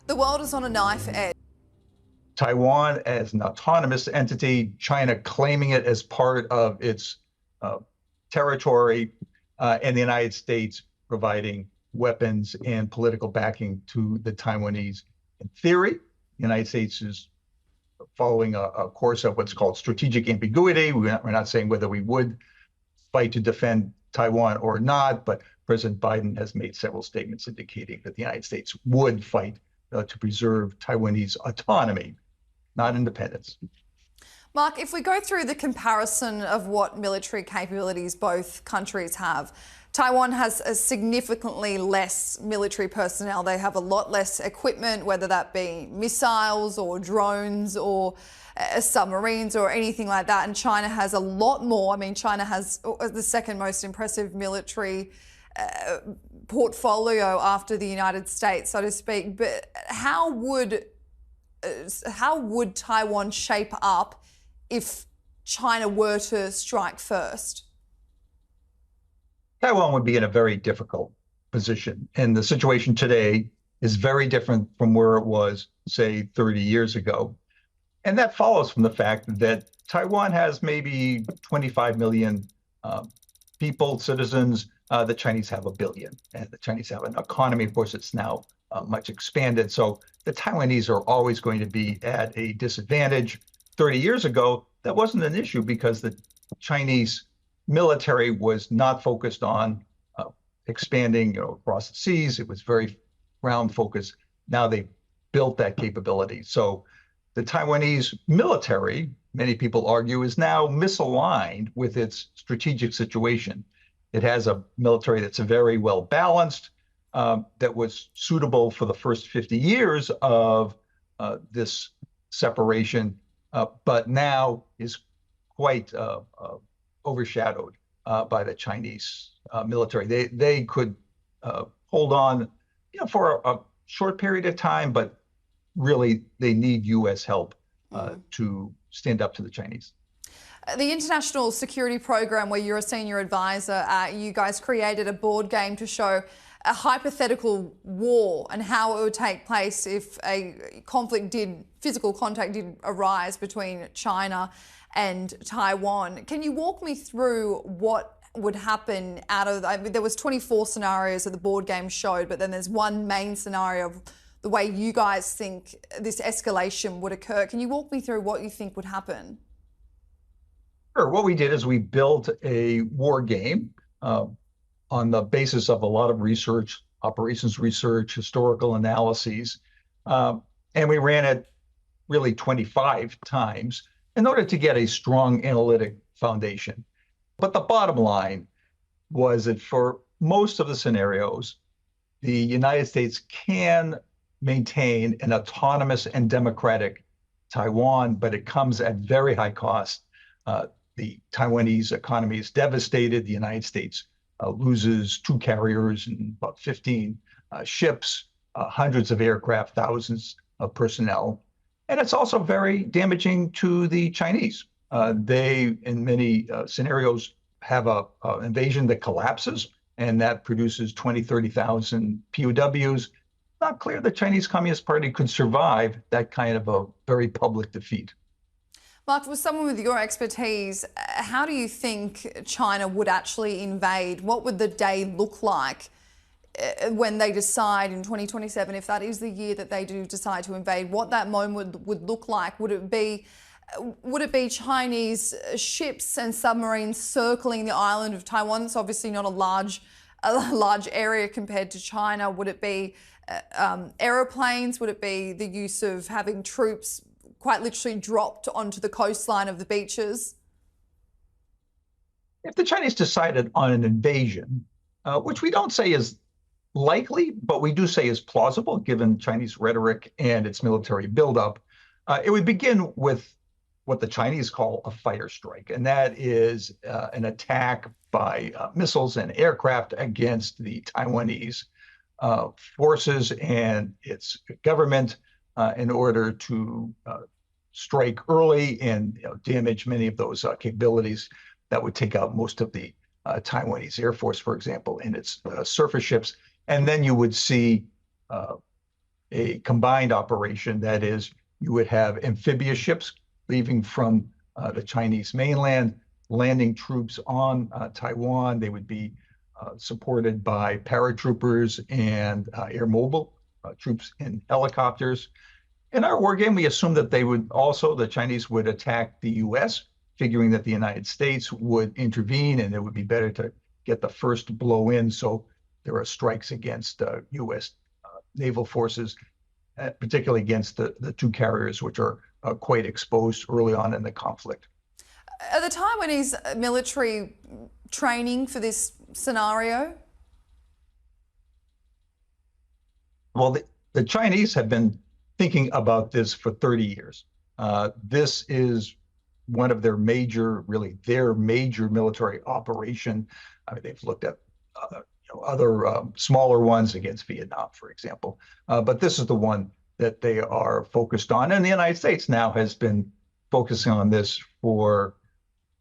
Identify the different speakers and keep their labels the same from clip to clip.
Speaker 1: The world is on a knife edge.
Speaker 2: Taiwan as an autonomous entity, China claiming it as part of its uh, territory, and the United States providing weapons and political backing to the Taiwanese. In theory, the United States is following a course of what's called strategic ambiguity. We're not saying whether we would fight to defend Taiwan or not, but President Biden has made several statements indicating that the United States would fight to preserve Taiwanese autonomy, not independence.
Speaker 1: Mark, if we go through the comparison of what military capabilities both countries have, Taiwan has a significantly less military personnel. They have a lot less equipment, whether that be missiles or drones or submarines or anything like that. And China has a lot more. I mean, China has the second most impressive military portfolio after the United States, so to speak. But how would Taiwan shape up if China were to strike first?
Speaker 2: Taiwan would be in a very difficult position. And the situation today is very different from where it was, say, 30 years ago. And that follows from the fact that Taiwan has maybe 25 million people, citizens. The Chinese have 1 billion. And the Chinese have an economy, of course, it's now much expanded. So the Taiwanese are always going to be at a disadvantage. 30 years ago, that wasn't an issue because the Chinese military was not focused on expanding, across the seas. It was very ground focused. Now they've built that capability. So the Taiwanese military, many people argue, is now misaligned with its strategic situation. It has a military that's very well balanced, that was suitable for the first 50 years of this separation, but now is quite overshadowed by the Chinese military. They could hold on, for a short period of time, but really they need U.S. help to stand up to the Chinese.
Speaker 1: The International Security Program, where you're a senior advisor, you guys created a board game to show a hypothetical war and how it would take place if a physical contact did arise between China and Taiwan. Can you walk me through what would happen there was 24 scenarios that the board game showed, but then there's one main scenario of the way you guys think this escalation would occur. Can you walk me through what you think would happen?
Speaker 2: Sure. What we did is we built a war game on the basis of a lot of research, operations research, historical analyses, and we ran it really 25 times in order to get a strong analytic foundation. But the bottom line was that for most of the scenarios, the United States can maintain an autonomous and democratic Taiwan, but it comes at very high cost. The Taiwanese economy is devastated. The United States loses 2 carriers and about 15 ships, hundreds of aircraft, thousands of personnel. And it's also very damaging to the Chinese. They, in many scenarios, have an invasion that collapses, and that produces 20, 30,000 POWs. Not clear the Chinese Communist Party could survive that kind of a very public defeat.
Speaker 1: Mark, for someone with your expertise, how do you think China would actually invade? What would the day look like when they decide in 2027, if that is the year that they do decide to invade, what that moment would look like? Would it be Chinese ships and submarines circling the island of Taiwan? It's obviously not a large area compared to China. Would it be aeroplanes? Would it be the use of having troops quite literally dropped onto the coastline of the beaches?
Speaker 2: If the Chinese decided on an invasion, which we don't say is likely, but we do say is plausible given Chinese rhetoric and its military buildup, it would begin with what the Chinese call a fire strike, and that is an attack by missiles and aircraft against the Taiwanese forces and its government in order to strike early and damage many of those capabilities that would take out most of the Taiwanese Air Force, for example, in its surface ships. And then you would see a combined operation. That is, you would have amphibious ships leaving from the Chinese mainland, landing troops on Taiwan. They would be supported by paratroopers and air mobile troops in helicopters. In our war game, we assumed that the Chinese would attack the US, figuring that the United States would intervene and it would be better to get the first blow in. So there are strikes against US naval forces, particularly against the two carriers, which are quite exposed early on in the conflict.
Speaker 1: Are the Taiwanese military training for this scenario?
Speaker 2: Well, the Chinese have been thinking about this for 30 years. This is one of their major military operation. I mean, they've looked at other smaller ones against Vietnam, for example. But this is the one that they are focused on. And the United States now has been focusing on this for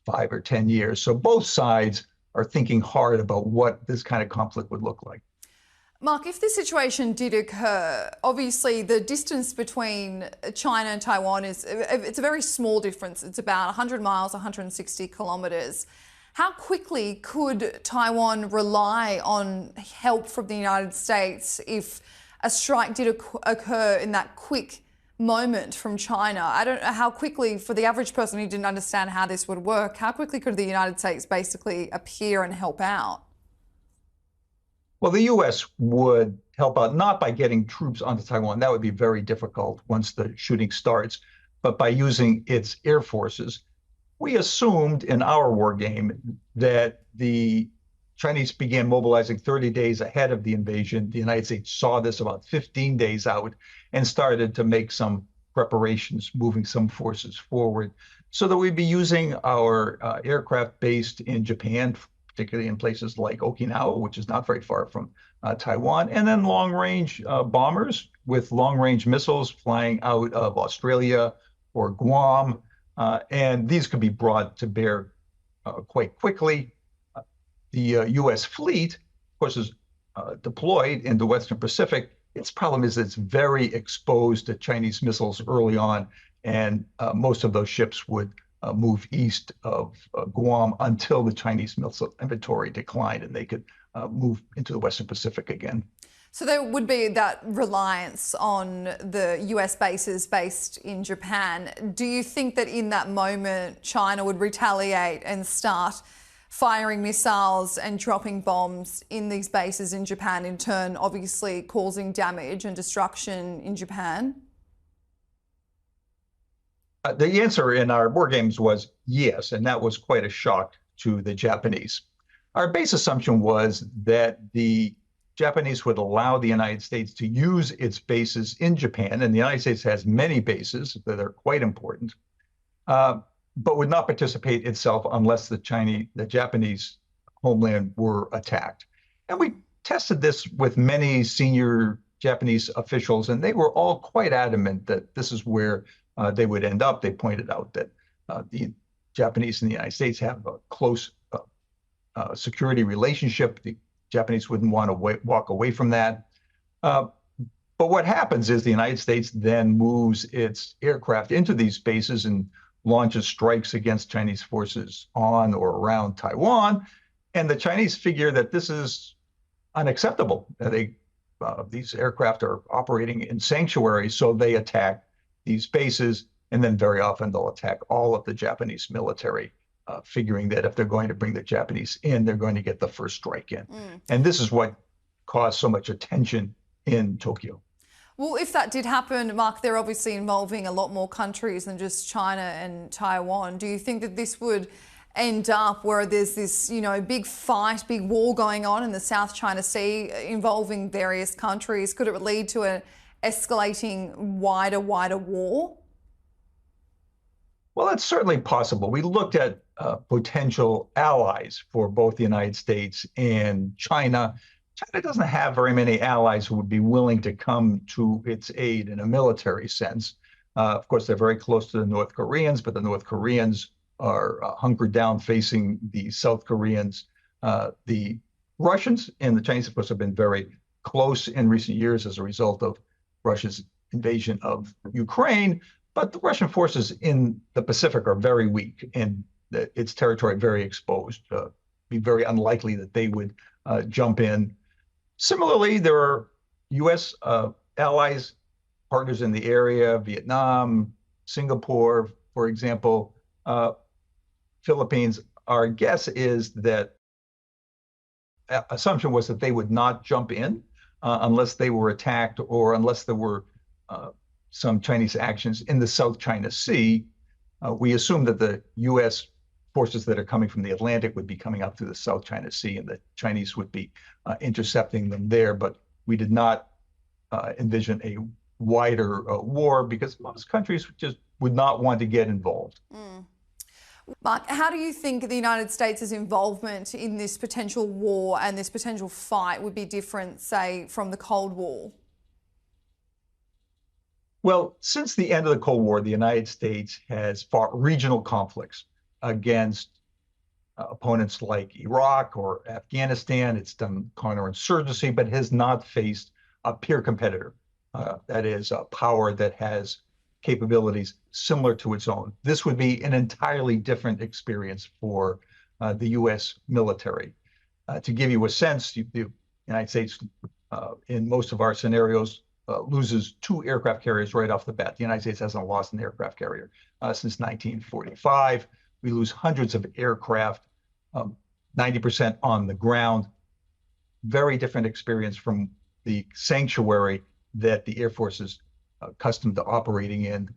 Speaker 2: 5 or 10 years. So both sides are thinking hard about what this kind of conflict would look like.
Speaker 1: Mark, if this situation did occur, obviously the distance between China and Taiwan it's a very small difference. It's about 100 miles, 160 kilometres. How quickly could Taiwan rely on help from the United States if a strike did occur in that quick moment from China? I don't know how quickly, for the average person who didn't understand how this would work, how quickly could the United States basically appear and help out?
Speaker 2: Well, the U.S. would help out not by getting troops onto Taiwan. That would be very difficult once the shooting starts, but by using its air forces. We assumed in our war game that the Chinese began mobilizing 30 days ahead of the invasion. The United States saw this about 15 days out and started to make some preparations, moving some forces forward, so that we'd be using our aircraft based in Japan, particularly in places like Okinawa, which is not very far from Taiwan, and then long-range bombers with long-range missiles flying out of Australia or Guam. And these could be brought to bear quite quickly. The U.S. fleet, of course, is deployed in the Western Pacific. Its problem is it's very exposed to Chinese missiles early on, and most of those ships would move east of Guam until the Chinese missile inventory declined and they could move into the Western Pacific again.
Speaker 1: So there would be that reliance on the US bases based in Japan. Do you think that in that moment China would retaliate and start firing missiles and dropping bombs in these bases in Japan, in turn obviously causing damage and destruction in Japan?
Speaker 2: The answer in our war games was yes, and that was quite a shock to the Japanese. Our base assumption was that the Japanese would allow the United States to use its bases in Japan, and the United States has many bases that are quite important, but would not participate itself unless the Japanese homeland were attacked. And we tested this with many senior Japanese officials, and they were all quite adamant that this is where they would end up. They pointed out that the Japanese and the United States have a close security relationship. The Japanese wouldn't want to walk away from that. But what happens is the United States then moves its aircraft into these bases and launches strikes against Chinese forces on or around Taiwan. And the Chinese figure that this is unacceptable. These aircraft are operating in sanctuary, so they attack these bases, and then very often they'll attack all of the Japanese military, figuring that if they're going to bring the Japanese in, they're going to get the first strike in. And this is what caused so much attention in Tokyo.
Speaker 1: Well, if that did happen, Mark, they're obviously involving a lot more countries than just China and Taiwan. Do you think that this would end up where there's this, big fight, big war going on in the South China Sea involving various countries? Could it lead to an escalating wider war?
Speaker 2: Well, that's certainly possible. We looked at potential allies for both the United States and China. China doesn't have very many allies who would be willing to come to its aid in a military sense. Of course, they're very close to the North Koreans, but the North Koreans are hunkered down facing the South Koreans. The Russians and the Chinese, of course, have been very close in recent years as a result of Russia's invasion of Ukraine. But the Russian forces in the Pacific are very weak and its territory very exposed. Be very unlikely that they would jump in. Similarly, there are U.S. Allies, partners in the area, Vietnam, Singapore, for example, Philippines. Our guess is that assumption was that they would not jump in unless they were attacked or unless there were some Chinese actions in the South China Sea. We assume that the U.S. forces that are coming from the Atlantic would be coming up through the South China Sea and the Chinese would be intercepting them there. But we did not envision a wider war because most countries just would not want to get involved.
Speaker 1: Mark, how do you think the United States' involvement in this potential war and this potential fight would be different, say, from the Cold War?
Speaker 2: Well, since the end of the Cold War, the United States has fought regional conflicts against opponents like Iraq or Afghanistan. It's done counterinsurgency, but has not faced a peer competitor. That is a power that has capabilities similar to its own. This would be an entirely different experience for the U.S. military. To give you a sense, the United States, in most of our scenarios, loses 2 aircraft carriers right off the bat. The United States hasn't lost an aircraft carrier since 1945. We lose hundreds of aircraft, 90% on the ground. Very different experience from the sanctuary that the Air Force is accustomed to operating in.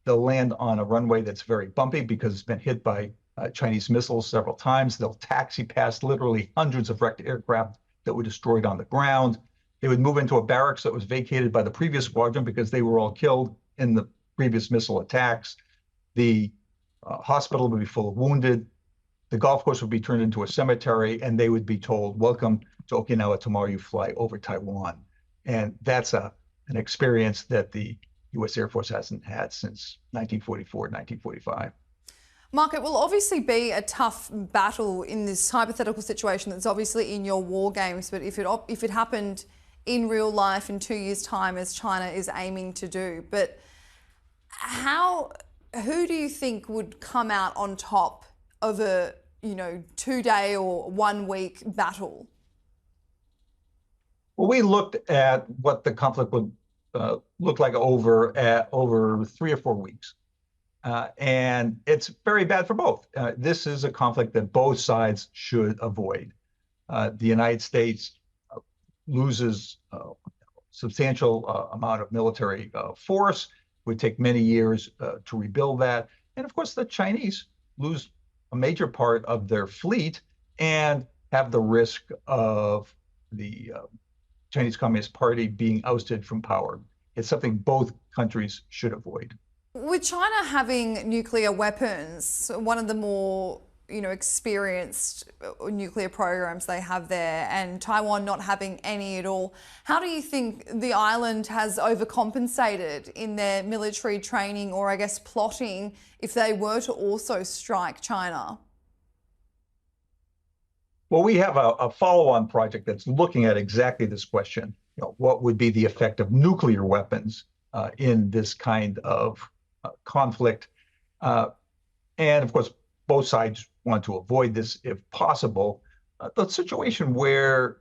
Speaker 2: They'll land on a runway that's very bumpy because it's been hit by Chinese missiles several times. They'll taxi past literally hundreds of wrecked aircraft that were destroyed on the ground. They would move into a barracks that was vacated by the previous squadron because they were all killed in the previous missile attacks. The hospital would be full of wounded. The golf course would be turned into a cemetery, and they would be told, "Welcome to Okinawa. Tomorrow you fly over Taiwan." And that's an experience that the U.S. Air Force hasn't had since 1944, 1945.
Speaker 1: Mark, it will obviously be a tough battle in this hypothetical situation that's obviously in your war games, but if it happened in real life in 2 years' time, as China is aiming to do, but who do you think would come out on top of a 2-day or 1-week battle?
Speaker 2: Well, we looked at what the conflict would look like over 3 or 4 weeks. And it's very bad for both. This is a conflict that both sides should avoid. The United States loses a substantial amount of military force. It would take many years to rebuild that. And of course, the Chinese lose a major part of their fleet and have the risk of the Chinese Communist Party being ousted from power. It's something both countries should avoid.
Speaker 1: With China having nuclear weapons, one of the more experienced nuclear programs they have there, and Taiwan not having any at all, how do you think the island has overcompensated in their military training or, I guess, plotting if they were to also strike China?
Speaker 2: Well, we have a follow-on project that's looking at exactly this question. What would be the effect of nuclear weapons in this kind of conflict? And of course, both sides want to avoid this if possible. The situation where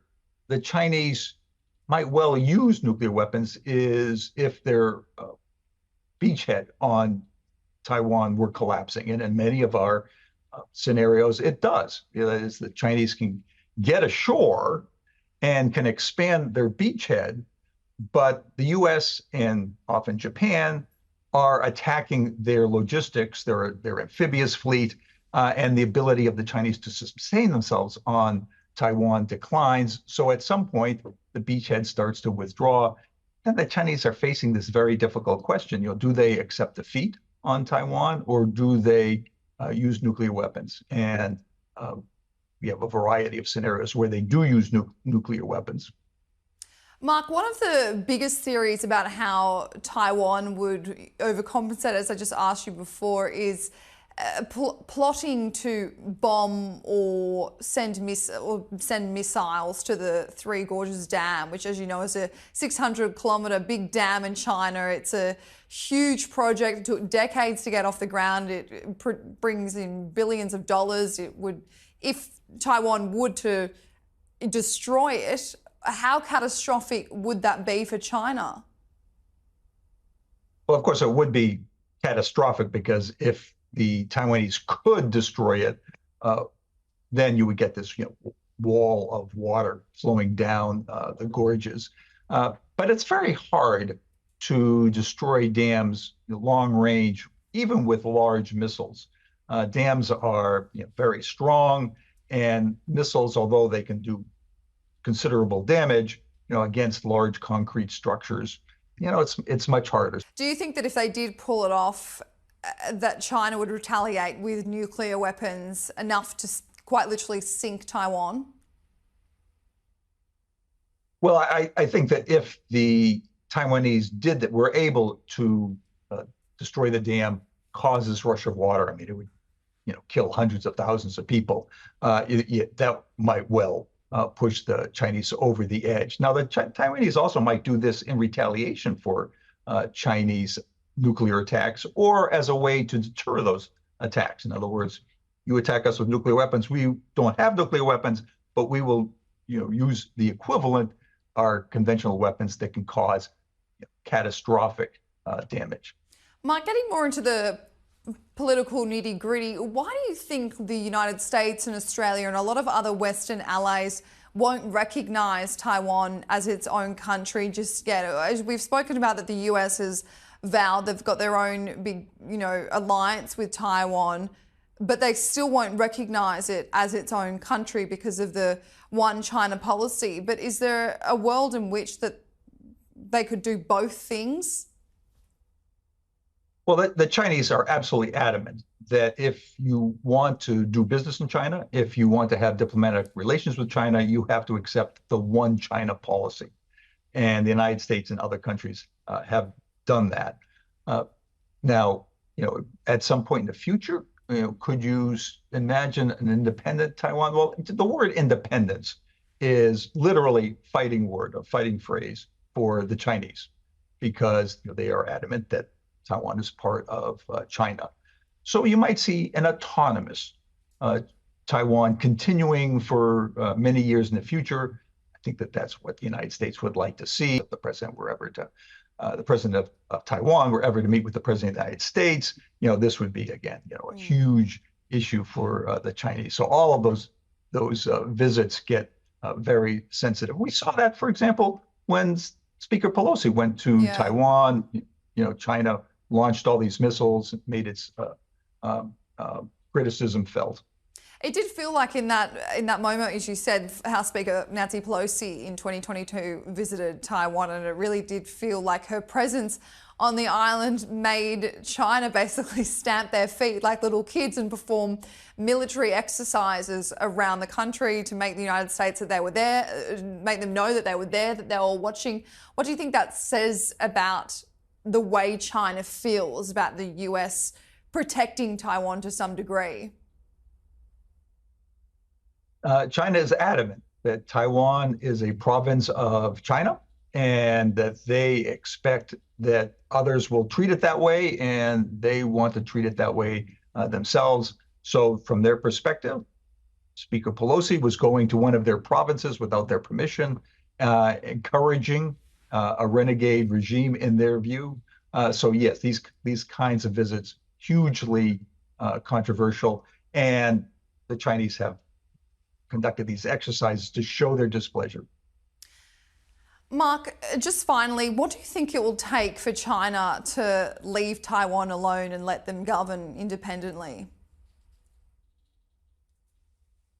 Speaker 2: the Chinese might well use nuclear weapons is if their beachhead on Taiwan were collapsing. And in many of our scenarios, it does. That is, the Chinese can get ashore and can expand their beachhead, but the U.S. and often Japan are attacking their logistics, their amphibious fleet, and the ability of the Chinese to sustain themselves on Taiwan declines. So at some point, the beachhead starts to withdraw. And the Chinese are facing this very difficult question. Do they accept defeat on Taiwan, or do they use nuclear weapons? And we have a variety of scenarios where they do use nuclear weapons.
Speaker 1: Mark, one of the biggest theories about how Taiwan would overcompensate, as I just asked you before, is plotting to bomb or send missiles to the Three Gorges Dam, which, as you know, is a 600-kilometre big dam in China. It's a huge project. It took decades to get off the ground. It brings in billions of dollars. It would, if Taiwan would to destroy it, how catastrophic would that be for China?
Speaker 2: Well, of course, it would be catastrophic because if the Taiwanese could destroy it, then you would get this, wall of water flowing down the gorges. But it's very hard to destroy dams long range, even with large missiles. Dams are very strong, and missiles, although they can do considerable damage, against large concrete structures, it's much harder.
Speaker 1: Do you think that if they did pull it off, that China would retaliate with nuclear weapons enough to quite literally sink Taiwan?
Speaker 2: Well, I think that if the Taiwanese did that, were able to destroy the dam, cause this rush of water, I mean, it would, kill hundreds of thousands of people. That might well push the Chinese over the edge. Now, the Taiwanese also might do this in retaliation for Chinese nuclear attacks, or as a way to deter those attacks. In other words, you attack us with nuclear weapons. We don't have nuclear weapons, but we will, use the equivalent, our conventional weapons that can cause catastrophic damage.
Speaker 1: Mike, getting more into the political nitty-gritty, why do you think the United States and Australia and a lot of other Western allies won't recognise Taiwan as its own country just yet? As we've spoken about, that the US has vowed they've got their own big, alliance with Taiwan, but they still won't recognise it as its own country because of the one China policy. But is there a world in which that they could do both things?
Speaker 2: Well, the Chinese are absolutely adamant that if you want to do business in China, if you want to have diplomatic relations with China, you have to accept the one China policy. And the United States and other countries have done that. Now, at some point in the future, could you imagine an independent Taiwan? Well, the word independence is literally fighting word, a fighting phrase for the Chinese, because they are adamant that Taiwan is part of China. So you might see an autonomous Taiwan continuing for many years in the future. I think that that's what the United States would like to see. If the president of Taiwan were ever to meet with the president of the United States, this would be, again, a huge issue for the Chinese. So all of those visits get very sensitive. We saw that, for example, when Speaker Pelosi went to Taiwan. China launched all these missiles, made its criticism felt.
Speaker 1: It did feel like in that moment, as you said, House Speaker Nancy Pelosi in 2022 visited Taiwan, and it really did feel like her presence on the island made China basically stamp their feet like little kids and perform military exercises around the country to make the United States that they were there, make them know that they were there, that they were watching. What do you think that says about the way China feels about the US protecting Taiwan to some degree?
Speaker 2: China is adamant that Taiwan is a province of China and that they expect that others will treat it that way, and they want to treat it that way themselves. So from their perspective, Speaker Pelosi was going to one of their provinces without their permission, encouraging a renegade regime in their view. So yes, these kinds of visits, hugely controversial, and the Chinese have conducted these exercises to show their displeasure.
Speaker 1: Mark, just finally, what do you think it will take for China to leave Taiwan alone and let them govern independently?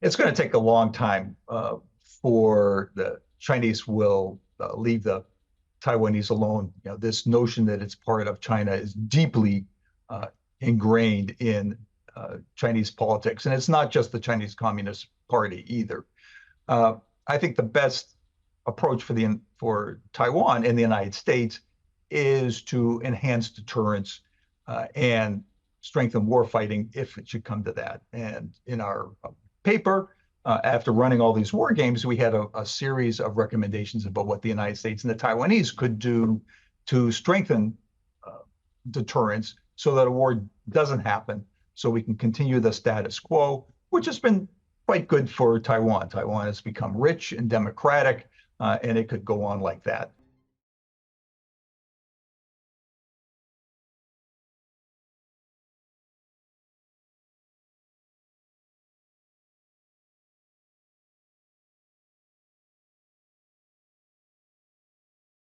Speaker 2: It's going to take a long time for the Chinese will leave the Taiwanese alone. This notion that it's part of China is deeply ingrained in Chinese politics, and it's not just the Chinese Communist Party either. I think the best approach for Taiwan and the United States is to enhance deterrence and strengthen war fighting if it should come to that. And in our paper, after running all these war games, we had a series of recommendations about what the United States and the Taiwanese could do to strengthen deterrence so that a war doesn't happen, so we can continue the status quo, which has been quite good for Taiwan. Taiwan has become rich and democratic, and it could go on like that.